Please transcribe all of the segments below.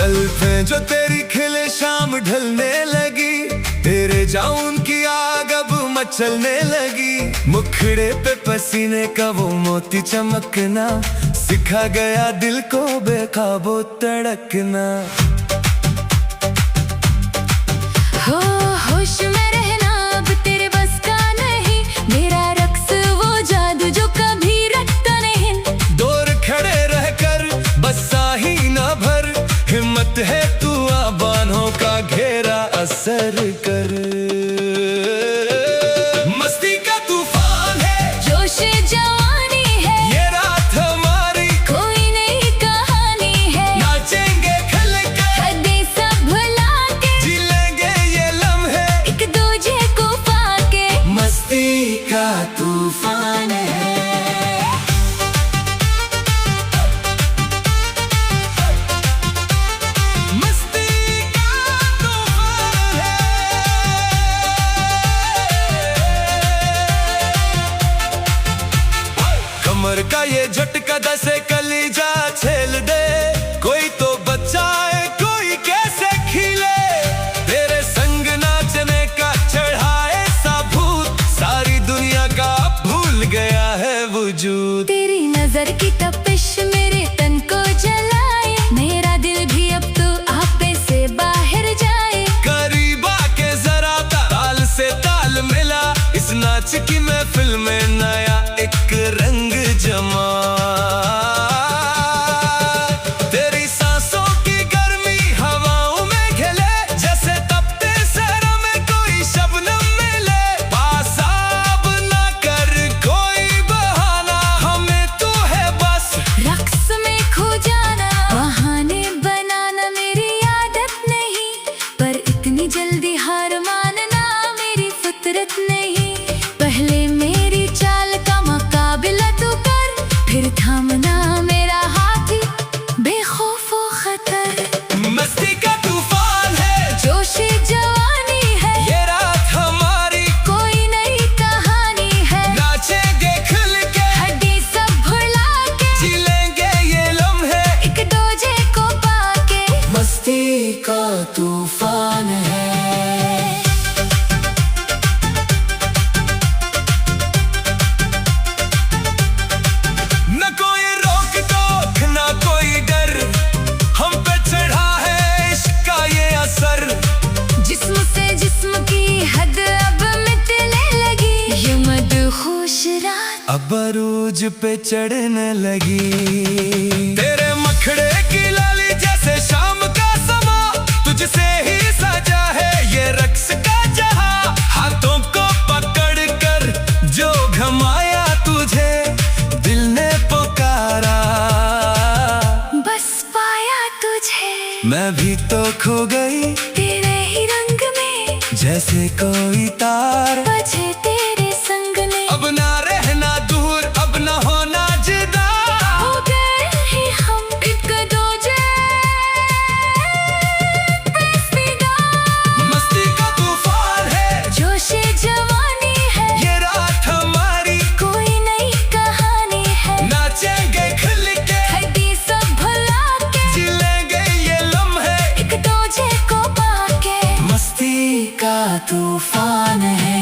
जुल्फें जो तेरी खिले शाम ढलने लगी, तेरे जाऊन की आग अब मचलने लगी। मुखड़े पे पसीने का वो मोती चमकना, सिखा गया दिल को बेकाबू तड़कना। हो होश में रहना अब तेरे बस का नहीं, मेरा रक्स वो जादू जो कभी रटता नहीं। दूर खड़े रहकर बस ही ना भर, हिम्मत है तू आबानों का घेरा असर कर। मस्ती का तूफान है, जोश जवानी है, ये रात हमारी कोई नई कहानी है। नाचेंगे खिलकर, हदें सब भुला के, जी लेंगे ये लम्हे एक दूजे को पाके। मस्ती का तूफान है। कमर का ये झटका दसे कलीजा छेल दे, कोई तो बचाए कोई कैसे खिले। तेरे संग नाचने का चढ़ाए साबूत, सारी दुनिया का भूल गया है वजूद। तेरी नजर की तपिश मेरे तन को जलाए, मेरा दिल भी अब तो आपे से बाहर जाए। करीब आके जरा ताल से ताल मिला, इस नाच की महफिल में नया एक रंग जमा। तेरी सांसों की गर्मी हवाओं में घिले, जैसे तपते सहरा में कोई शबनम मिले। पास अब ना कर कोई बहाना, हमें तू है बस रक्स में खो जाना। बहाने बनाना मेरी आदत नहीं, पर इतनी जल्दी हार मानना मेरी फितरत नहीं। पहले मेरी चाल का मुकाबला तू कर, फिर थामना मेरा हाथी बेखौफ खतर। मस्ती का तूफान है, जोश जवानी है, ये रात हमारी कोई नई कहानी है। नाचेंगे खुल के, हड्डी सब भुला के, जी लेंगे ये लम्हे एक दूजे को पाके। मस्ती का तूफान है। न कोई रोक टोक न कोई डर, हम पे चढ़ा है इश्क का ये असर। जिस्म से जिस्म की हद अब मिटने लगी, ये मदहोश रात अब अरूज पे चढ़ने लगी। तेरे मखड़े की लाली जैसे शाम का समा, तुझसे ही सजा है ये रक्स का जहां। हाथों को पकड़ कर जो घमाया तुझे, दिल ने पुकारा बस पाया तुझे। मैं भी तो खो गई तेरे ही रंग में, जैसे कोई तार बजे तेरे संग ने। अब ना रहना दूर, अब ना होना जुदा, हो गए ही हम एक दूजे पे फिदा। मस्ती का तूफान है, जोश जवानी है, ये रात हमारी कोई नई कहानी है। नाचेंगे खुल के, हड्डी सब भुला के, जी लेंगे ये लम्हे एक दूजे को पाके। मस्ती का तूफान है।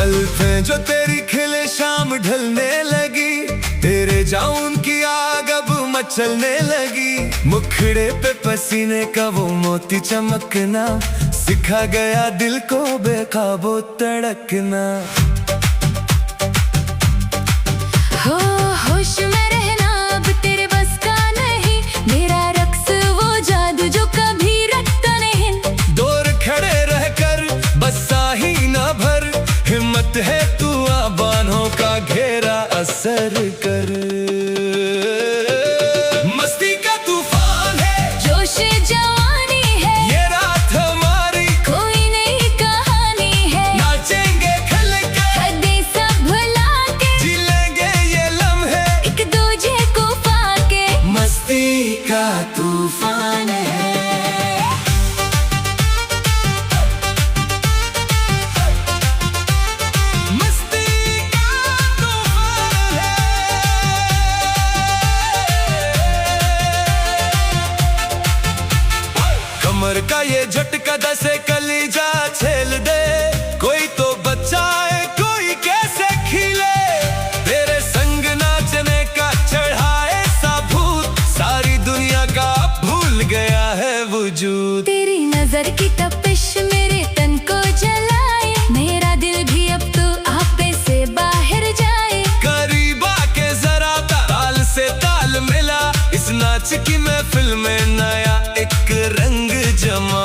जुल्फें जो तेरी खिले शाम ढलने लगी, तेरे जाऊन की आग अब मचलने लगी। मुखड़े पे पसीने का वो मोती चमकना, सिखा गया दिल को बेकाबू तड़कना। हो होश में रहना अब तेरे बस का नहीं, मेरा रक्स वो जादू जो कभी रखता नहीं। दूर खड़े रहकर बस ही ना भर, हिम्मत है तू आबानों का घेरा असर कर। मस्ती का तूफान है, जोश जवानी है, ये रात हमारी कोई नई कहानी है। नाचेंगे खिल के, हदें सब भुला के, जी लेंगे ये लम्हे एक दूजे को पाके। मस्ती का तूफान है। कमर का ये झटका दसे कलीजा छेल दे, कोई तो बचाए कोई कैसे खिले। तेरे संग नाचने का चढ़ाए साबूत, सारी दुनिया का भूल गया है वजूद। तेरी नजर की तपिश मेरे तन को जलाए, मेरा दिल भी अब तो आपे से बाहर जाए। करीब आके जरा ताल से ताल मिला, इस नाच की महफिल में नया एक रंग जमा।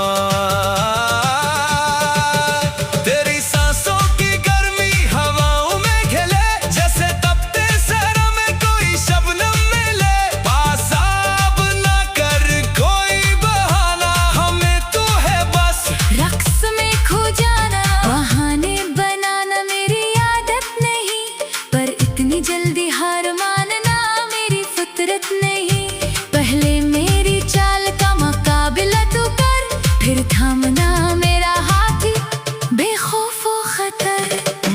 तेरी सांसों की गर्मी हवाओं में खिले, जैसे तपते सरों में कोई शबनम मिले। पास अब ना कर कोई बहाना, हमें तू है बस रक्स में खो जाना, बहाने बनाना मेरी आदत नहीं, पर इतनी जल्दी हार मानना मेरी फितरत नहीं। पहले मेरी चाल का मुकाबला तू कर, फिर थामना मेरा हाथ बेखौफ खतर।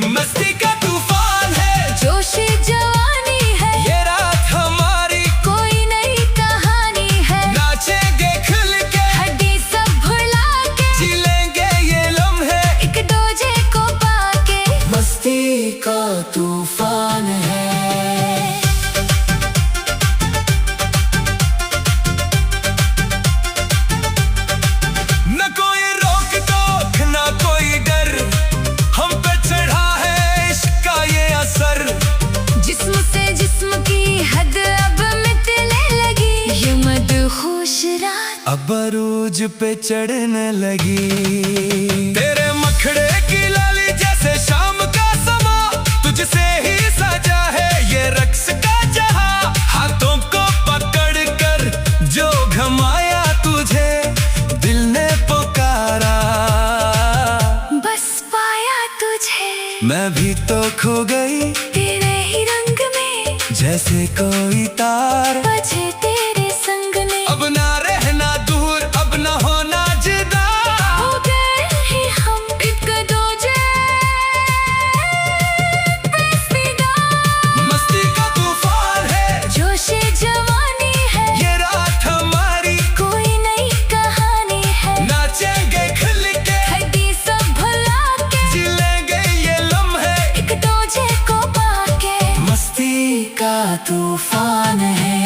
मस्ती का तूफान है, जोश जवानी है, ये रात हमारी कोई नई कहानी है। नाचेंगे खुल के, हड्डी सब भुला के, जी लेंगे ये लम्हे एक दूजे को पाके। मस्ती का तूफान है। न कोई रोक टोक न कोई डर, हम पे चढ़ा है इश्क का ये असर। जिस्म से जिस्म की हद अब मिटने लगी, ये मदहोश रात अब अरूज पे चढ़ने लगी। तेरे मखड़े की लाली जैसे शाम का समा, तुझसे ही सजा है ये रक्स का जहां। हाथों को पकड़ कर जो घमाया तुझे, दिल ने पुकारा बस पाया तुझे। मैं भी तो खो गई तेरे ही रंग में, जैसे कोई तार। बजे तेरे संग ने, अब ना रहना दूर, अब ना होना जुदा, हो गए ही हम एक दूजे पे फिदा। मस्ती का तूफान है, जोश जवानी है, ये रात हमारी कोई नई कहानी है। नाचेंगे खिल के, हड्डी सब भुला के, जी लेंगे ये लम्हे एक दूजे को पाके। मस्ती का तूफान है।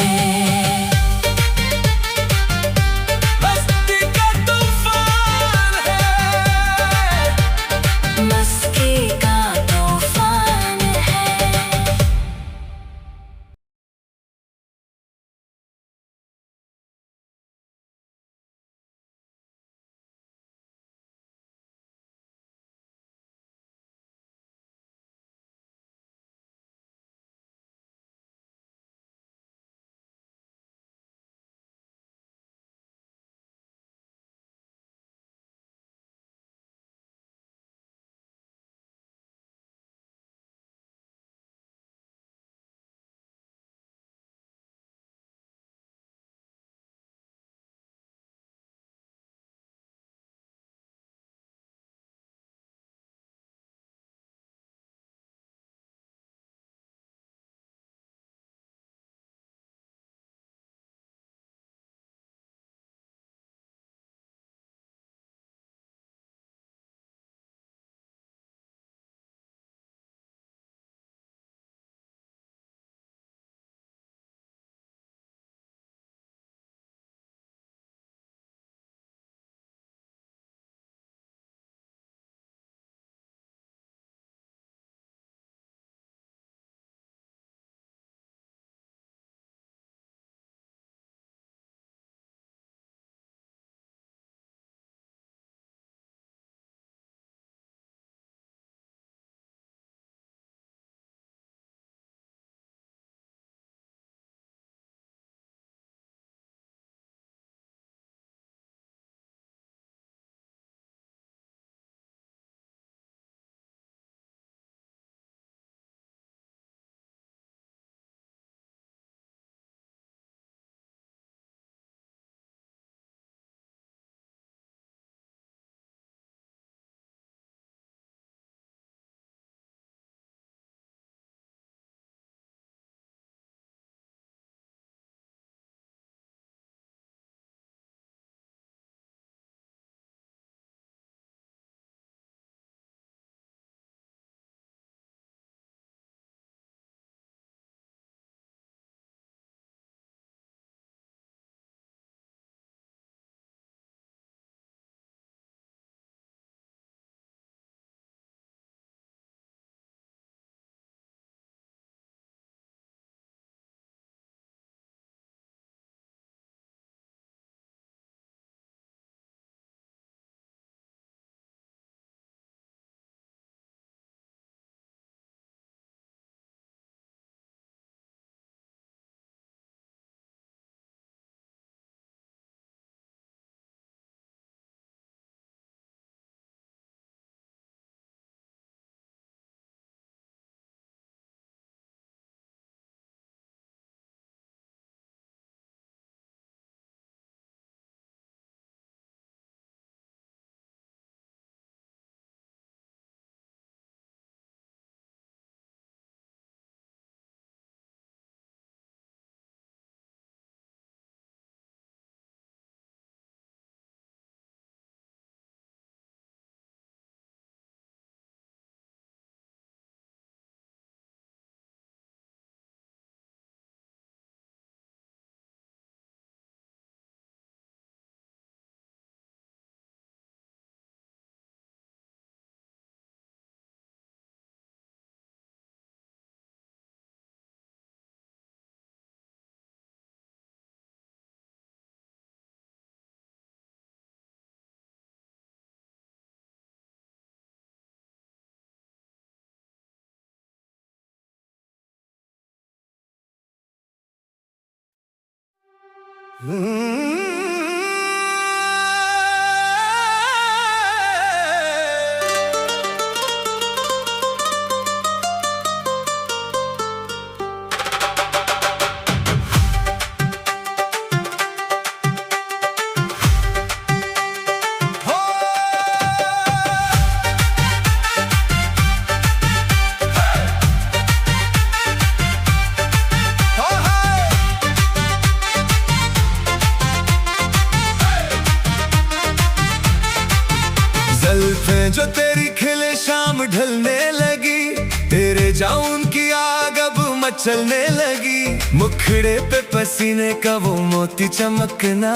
जुल्फें जो तेरी खिले शाम ढलने लगी, तेरे जाऊन की आग अब मचलने लगी। मुखड़े पे पसीने का वो मोती चमकना,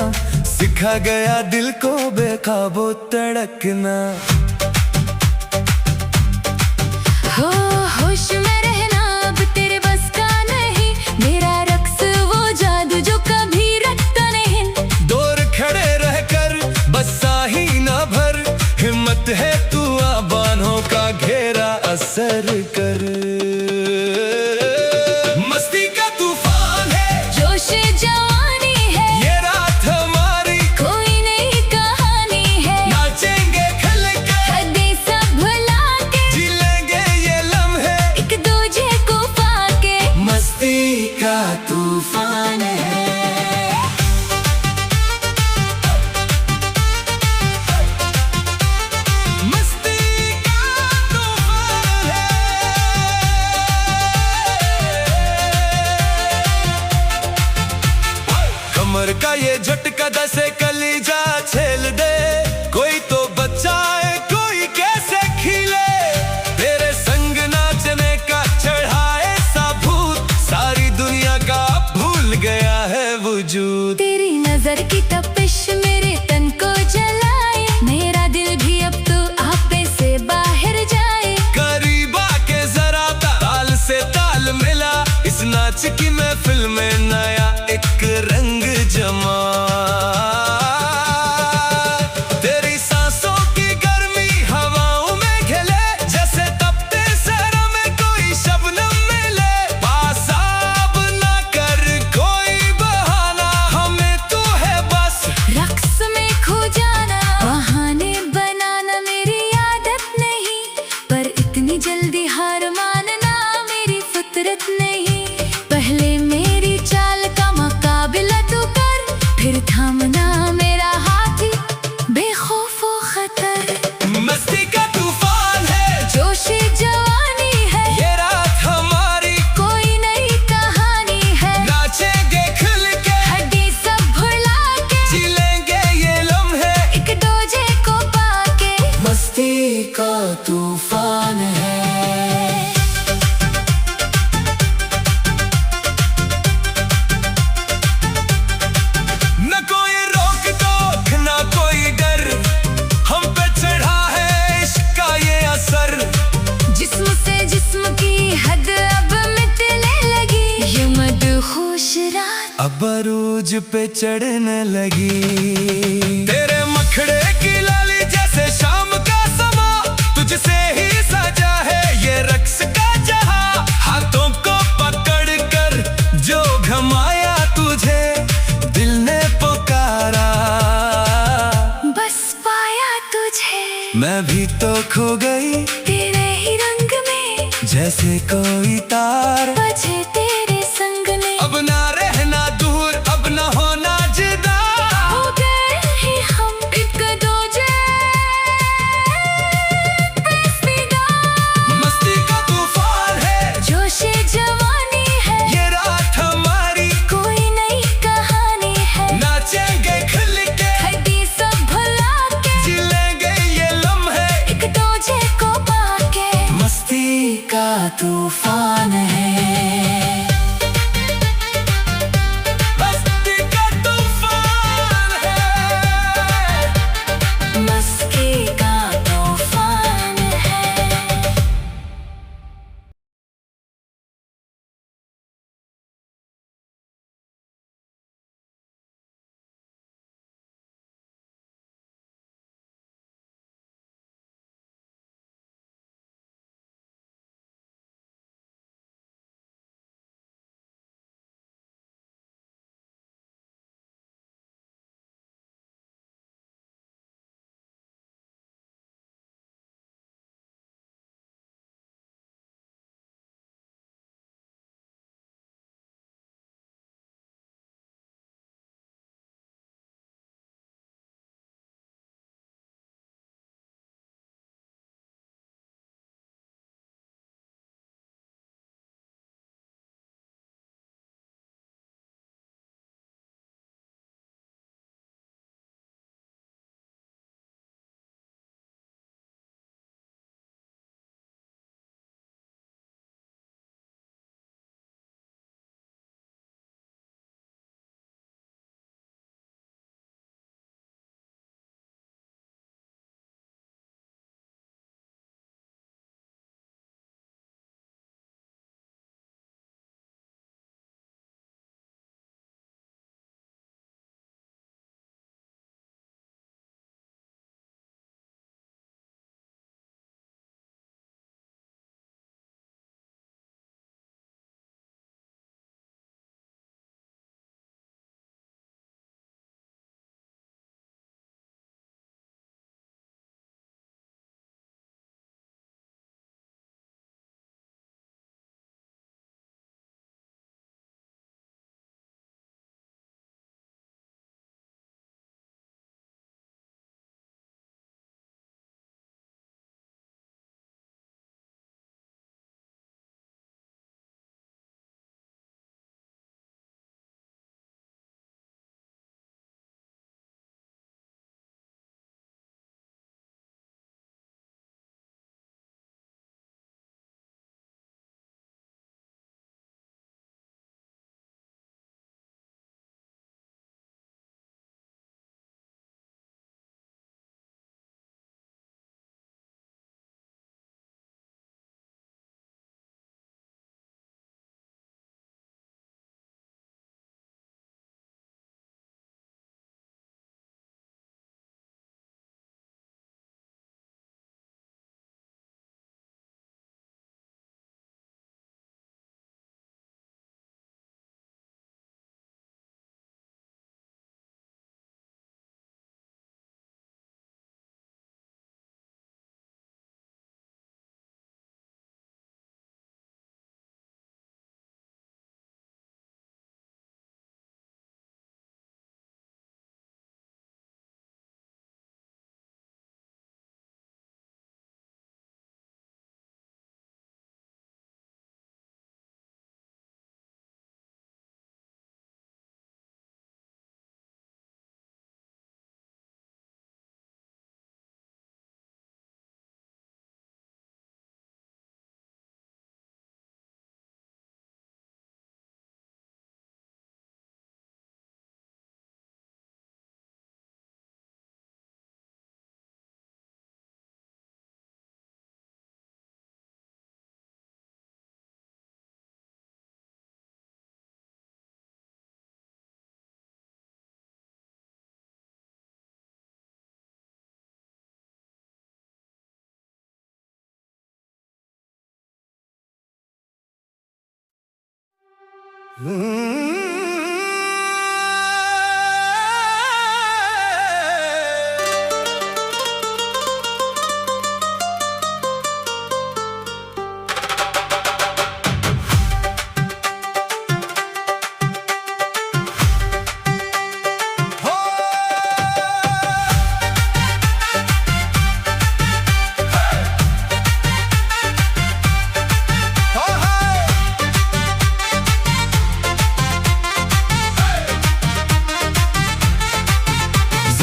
सिखा गया दिल को बेकाबू तड़कना। हो होश में रहना अब तेरे बस का नहीं, मेरा रक्स वो जादू जो कभी रखता नहीं। दूर खड़े रहकर बस ही ना भर, हिम्मत है तू आबानों का घेरा असर कर। मस्ती का तूफान है, जोश जवानी है, ये रात हमारी कोई नई कहानी है। नाचेंगे खिल के, हदें सब भुला के, जी लेंगे ये लम्हे एक दूजे को पाके। मस्ती का तूफान है। कमर का ये झटका दसे कलीजा छेल दे, कोई तो बचाए कोई कैसे खिले। तेरे संग नाचने का चढ़ाए साबूत, सारी दुनिया का भूल गया है वजूद। तेरी नजर की तपिश मेरे तन को जलाए, मेरा दिल भी अब तो आपे से बाहर जाए। करीब आके जरा ताल से ताल मिला, इस नाच की महफिल में नया एक रंग जमा। तेरी सांसों की गर्मी हवाओं में खिले, जैसे तपते सर में कोई शबनम मिले। पास अब ना कर कोई बहाना, हमें तू है बस रक्स में खो जाना। बहाने बनाना मेरी आदत नहीं, पर इतनी जल्दी हार मानना मेरी फितरत नहीं। पहले मेरी चाल का मुकाबला तू कर, फिर थामना मेरा हाथी बेखौफो खतर। मस्ती का तूफान है, जोश जवानी है, ये रात हमारी कोई नई कहानी है। नाचेंगे खुल के, हड्डी सब भुला के, जी लेंगे ये लम्हे एक दूजे को पाके। मस्ती का तूफान है। न कोई रोक टोक न कोई डर, हम पे चढ़ा है इश्क का ये असर। जिस्म से जिस्म की हद अब मिटने लगी, ये मदहोश रात अब अरूज पे चढ़ने लगी। तेरे मखड़े की लाली जैसे शाम का समा, तुझसे ही सजा है ये रक्स का जहां। हाथों को पकड़ कर जो घमाया तुझे, दिल ने पुकारा। बस पाया तुझे, मैं भी तो खो गई तेरे ही रंग में, जैसे कोई तार। बजे तेरे संग ने, अब ना रहना दूर, अब ना होना जुदा। हो गए ही हम एक दूजे पे फिदा। मस्ती का तूफान है, जोश जवानी है, ये रात हमारी कोई नई कहानी है। नाचेंगे खुल के, हड्डी सब भुला के, जी लेंगे ये लम्हे एक दूजे को पाके। मस्ती का तूफान है।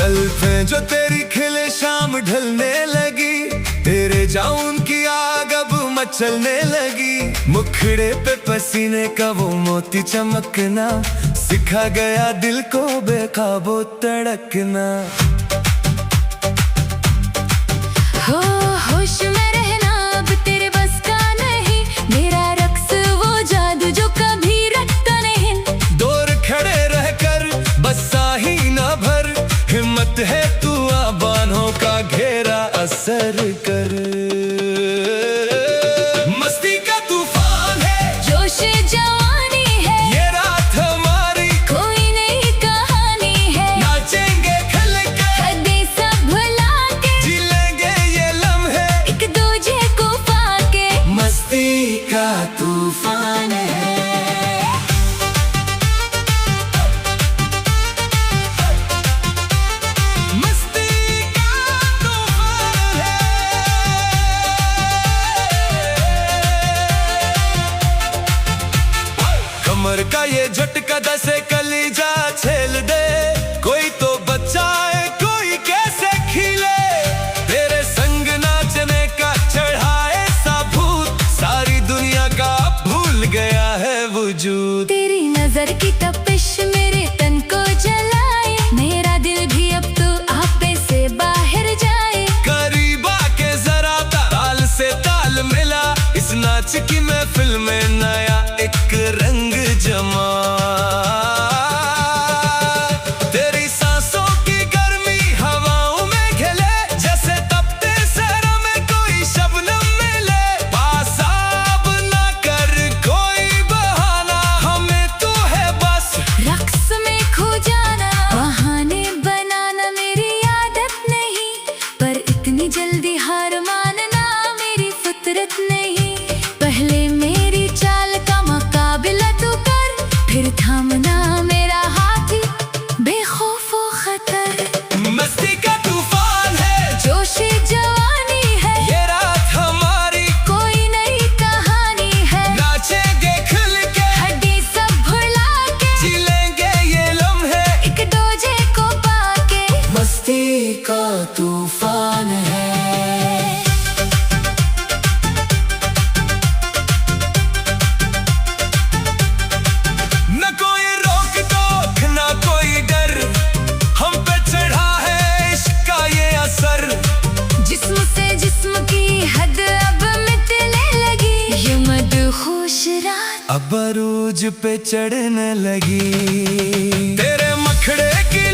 जुल्फें जो तेरी खिले शाम ढलने लगी, तेरे जाऊन की आग अब मचलने लगी। मुखड़े पे पसीने का वो मोती चमकना, सिखा गया दिल को बेकाबू तड़कना। हो होश में रहना अब तेरे बस का नहीं, मेरा रक्स वो जादू जो कभी रटता नहीं। दूर खड़े रहकर बस ही ना भर, हिम्मत है तू आबानों का घेरा असर कर। मस्ती का तूफान है, जोश जवानी है, ये रात हमारी कोई नई कहानी है। नाचेंगे खिल के, हदें सब भुला के, जी लेंगे ये लम्हे एक दूजे को पाके। मस्ती का तूफान है। कमर का ये झटका दसे कलीजा छेल दे, कोई तो बचाए कोई कैसे खिले। तेरे संग नाचने का चढ़ाए सा भूत, सारी दुनिया का भूल गया है वजूद। तेरी नजर की तपिश मेरे तन को जलाए, मेरा दिल भी अब तो आपे से बाहर जाए। करीब आके जरा ताल से ताल मिला, इस नाच की महफिल में नया एक रंग जमा। तेरी सांसों की गर्मी हवाओं में घिले, जैसे तपते सहरा में कोई शबनम मिले। पास अब ना कर कोई बहाना, हमें तो है बस रक्स में खो जाना। बहाने बनाना मेरी आदत नहीं, पर इतनी जल्दी हार मानना मेरी फितरत नहीं। पहले मेरी चाल का मुकाबला तू कर, फिर थामना मेरा हाथी बेखौफ खतर। मस्ती का तूफान है, जोश जवानी है, ये रात हमारी कोई नई कहानी है। नाचेंगे खिल के, हड्डी सब भुला के, जी लेंगे ये लम्हे एक दूजे को पाके। मस्ती का तूफान है। न कोई रोक टोक न कोई डर, हम पे चढ़ा है इश्क का ये असर। जिस्म से जिस्म की हद अब मिटने लगी, ये मदहोश रात अब अरूज पे चढ़ने लगी। तेरे मखड़े की